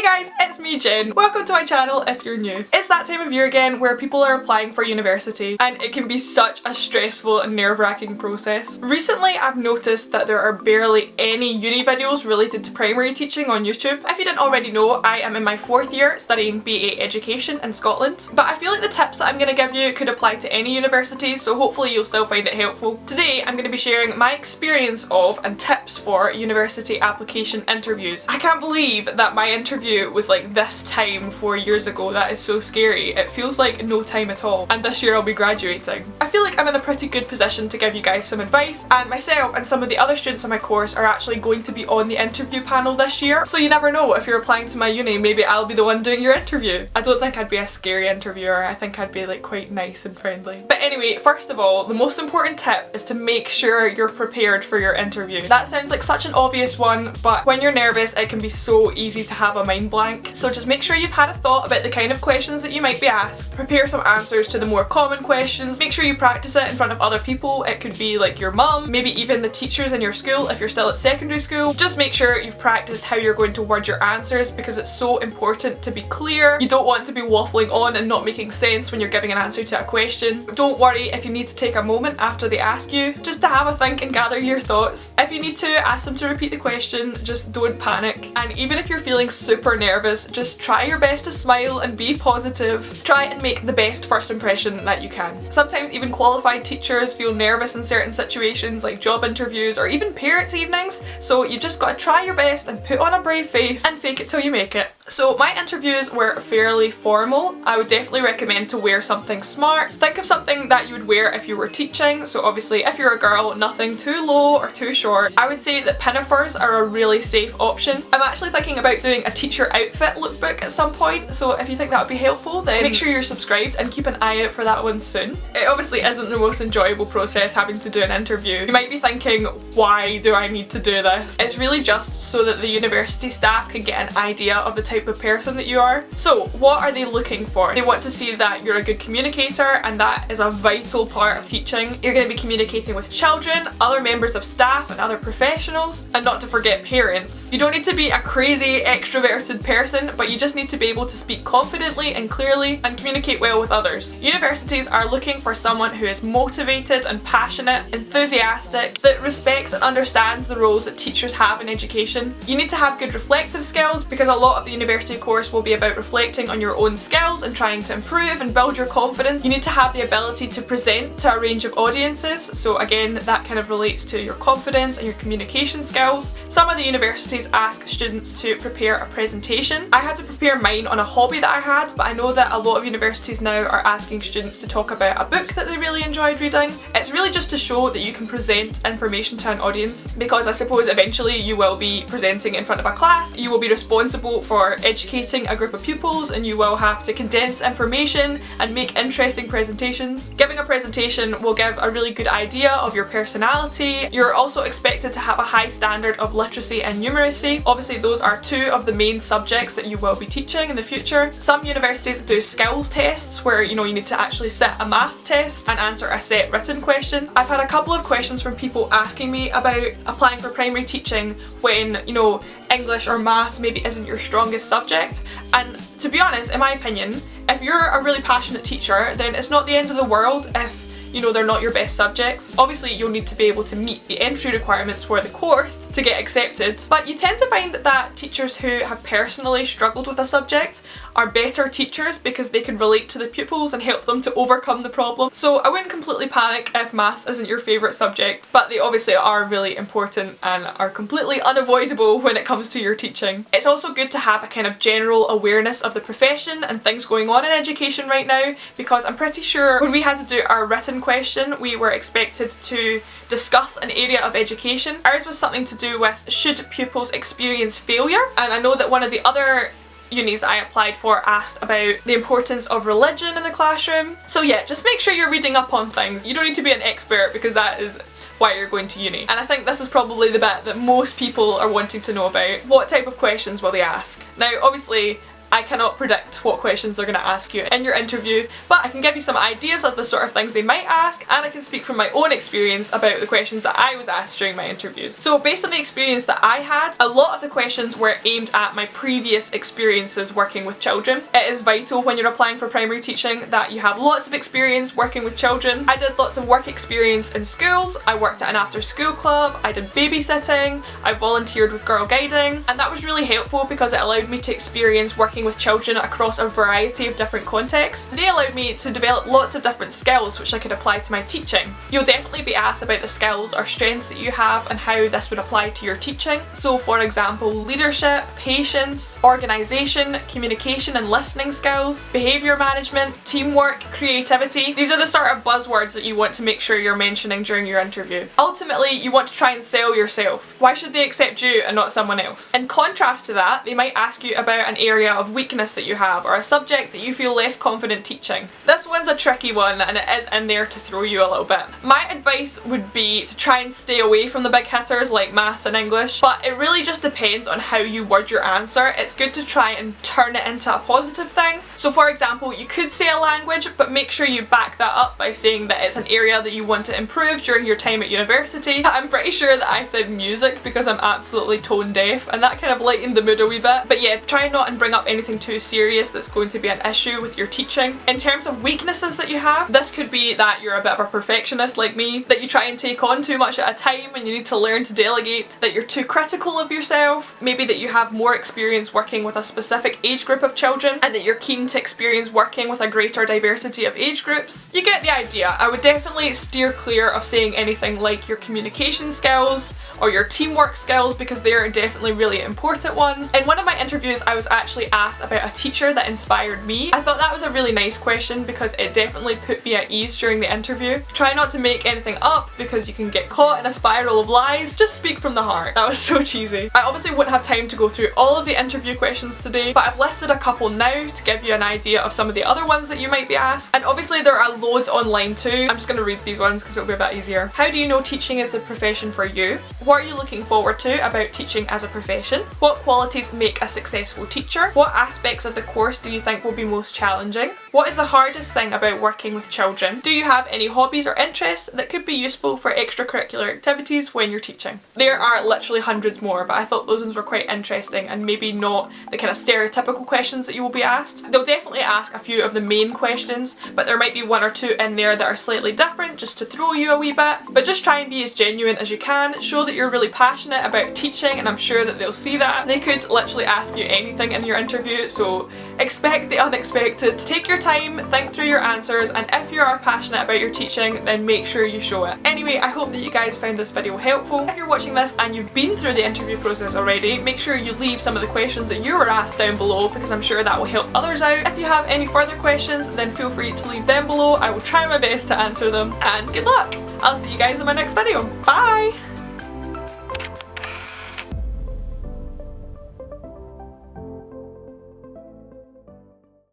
Hey guys, it's me Jen. Welcome to my channel if you're new. It's that time of year again where people are applying for university and it can be such a stressful and nerve-wracking process. Recently I've noticed that there are barely any uni videos related to primary teaching on YouTube. If you didn't already know, I am in my 4th year studying BA Education in Scotland, but I feel like the tips that I'm going to give you could apply to any university, so hopefully you'll still find it helpful. Today I'm going to be sharing my experience of and tips for university application interviews. I can't believe that my interview was like this time 4 years ago. That is so scary. It feels like no time at all, and this year I'll be graduating. I feel like I'm in a pretty good position to give you guys some advice, and myself and some of the other students on my course are actually going to be on the interview panel this year, so you never know, if you're applying to my uni, maybe I'll be the one doing your interview. I don't think I'd be a scary interviewer. I think I'd be like quite nice and friendly. But anyway, first of all, the most important tip is to make sure you're prepared for your interview. That sounds like such an obvious one, but when you're nervous it can be so easy to have a mind blank. So just make sure you've had a thought about the kind of questions that you might be asked. Prepare some answers to the more common questions. Make sure you practice it in front of other people. It could be like your mum, maybe even the teachers in your school if you're still at secondary school. Just make sure you've practiced how you're going to word your answers, because it's so important to be clear. You don't want to be waffling on and not making sense when you're giving an answer to a question. Don't worry if you need to take a moment after they ask you just to have a think and gather your thoughts. If you need to, ask them to repeat the question, just don't panic. And even if you're feeling super nervous, just try your best to smile and be positive. Try and make the best first impression that you can. Sometimes even qualified teachers feel nervous in certain situations like job interviews or even parents' evenings, so you've just got to try your best and put on a brave face and fake it till you make it. So my interviews were fairly formal. I would definitely recommend to wear something smart. Think of something that you would wear if you were teaching, so obviously if you're a girl, nothing too low or too short. I would say that pinafores are a really safe option. I'm actually thinking about doing a teacher outfit lookbook at some point, so if you think that would be helpful then make sure you're subscribed and keep an eye out for that one soon. It obviously isn't the most enjoyable process having to do an interview. You might be thinking, why do I need to do this? It's really just so that the university staff can get an idea of the type of person that you are. So what are they looking for? They want to see that you're a good communicator, and that is a vital part of teaching. You're going to be communicating with children, other members of staff and other professionals, and not to forget parents. You don't need to be a crazy extroverted person, but you just need to be able to speak confidently and clearly and communicate well with others. Universities are looking for someone who is motivated and passionate, enthusiastic, that respects and understands the roles that teachers have in education. You need to have good reflective skills, because a lot of the university course will be about reflecting on your own skills and trying to improve and build your confidence. You need to have the ability to present to a range of audiences, so again that kind of relates to your confidence and your communication skills. Some of the universities ask students to prepare a presentation. I had to prepare mine on a hobby that I had, but I know that a lot of universities now are asking students to talk about a book that they really enjoyed reading. It's really just to show that you can present information to an audience, because I suppose eventually you will be presenting in front of a class. You will be responsible for educating a group of pupils, and you will have to condense information and make interesting presentations. Giving a presentation will give a really good idea of your personality. You're also expected to have a high standard of literacy and numeracy. Obviously those are two of the main subjects that you will be teaching in the future. Some universities do skills tests where you need to actually sit a maths test and answer a set written question. I've had a couple of questions from people asking me about applying for primary teaching when English or maths maybe isn't your strongest subject, and to be honest, in my opinion, if you're a really passionate teacher then it's not the end of the world if they're not your best subjects. Obviously you'll need to be able to meet the entry requirements for the course to get accepted, but you tend to find that teachers who have personally struggled with a subject are better teachers because they can relate to the pupils and help them to overcome the problem. So I wouldn't completely panic if maths isn't your favourite subject, but they obviously are really important and are completely unavoidable when it comes to your teaching. It's also good to have a kind of general awareness of the profession and things going on in education right now, because I'm pretty sure when we had to do our written question we were expected to discuss an area of education. Ours was something to do with, should pupils experience failure? And I know that one of the other unis that I applied for asked about the importance of religion in the classroom. So yeah, just make sure you're reading up on things. You don't need to be an expert, because that is why you're going to uni. And I think this is probably the bit that most people are wanting to know about. What type of questions will they ask? Now obviously I cannot predict what questions they're going to ask you in your interview, but I can give you some ideas of the sort of things they might ask, and I can speak from my own experience about the questions that I was asked during my interviews. So based on the experience that I had, a lot of the questions were aimed at my previous experiences working with children. It is vital when you're applying for primary teaching that you have lots of experience working with children. I did lots of work experience in schools, I worked at an after school club, I did babysitting, I volunteered with Girl Guiding, and that was really helpful because it allowed me to experience working with children across a variety of different contexts. They allowed me to develop lots of different skills which I could apply to my teaching. You'll definitely be asked about the skills or strengths that you have and how this would apply to your teaching. So for example, leadership, patience, organisation, communication and listening skills, behaviour management, teamwork, creativity. These are the sort of buzzwords that you want to make sure you're mentioning during your interview. Ultimately, you want to try and sell yourself. Why should they accept you and not someone else? In contrast to that, they might ask you about an area of weakness that you have or a subject that you feel less confident teaching. This one's a tricky one and it is in there to throw you a little bit. My advice would be to try and stay away from the big hitters like maths and English, but it really just depends on how you word your answer. It's good to try and turn it into a positive thing. So for example, you could say a language, but make sure you back that up by saying that it's an area that you want to improve during your time at university. I'm pretty sure that I said music because I'm absolutely tone deaf, and that kind of lightened the mood a wee bit. But yeah, try not and bring up anything too serious that's going to be an issue with your teaching. In terms of weaknesses that you have, this could be that you're a bit of a perfectionist like me, that you try and take on too much at a time and you need to learn to delegate, that you're too critical of yourself, maybe that you have more experience working with a specific age group of children and that you're keen to experience working with a greater diversity of age groups. You get the idea. I would definitely steer clear of saying anything like your communication skills or your teamwork skills because they are definitely really important ones. In one of my interviews I was actually asked about a teacher that inspired me. I thought that was a really nice question because it definitely put me at ease during the interview. Try not to make anything up because you can get caught in a spiral of lies. Just speak from the heart. That was so cheesy. I obviously wouldn't have time to go through all of the interview questions today, but I've listed a couple now to give you an idea of some of the other ones that you might be asked. And obviously there are loads online too. I'm just going to read these ones because it'll be a bit easier. How do you know teaching is the profession for you? What are you looking forward to about teaching as a profession? What qualities make a successful teacher? What aspects of the course do you think will be most challenging? What is the hardest thing about working with children? Do you have any hobbies or interests that could be useful for extracurricular activities when you're teaching? There are literally hundreds more, but I thought those ones were quite interesting and maybe not the kind of stereotypical questions that you will be asked. They'll definitely ask a few of the main questions, but there might be one or two in there that are slightly different just to throw you a wee bit. But just try and be as genuine as you can, show that you're really passionate about teaching, and I'm sure that they'll see that. They could literally ask you anything in your interview, so expect the unexpected. Take your time, think through your answers, and if you are passionate about your teaching, then make sure you show it. Anyway, I hope that you guys found this video helpful. If you're watching this and you've been through the interview process already, make sure you leave some of the questions that you were asked down below because I'm sure that will help others out. If you have any further questions, then feel free to leave them below. I will try my best to answer them, and good luck! I'll see you guys in my next video. Bye!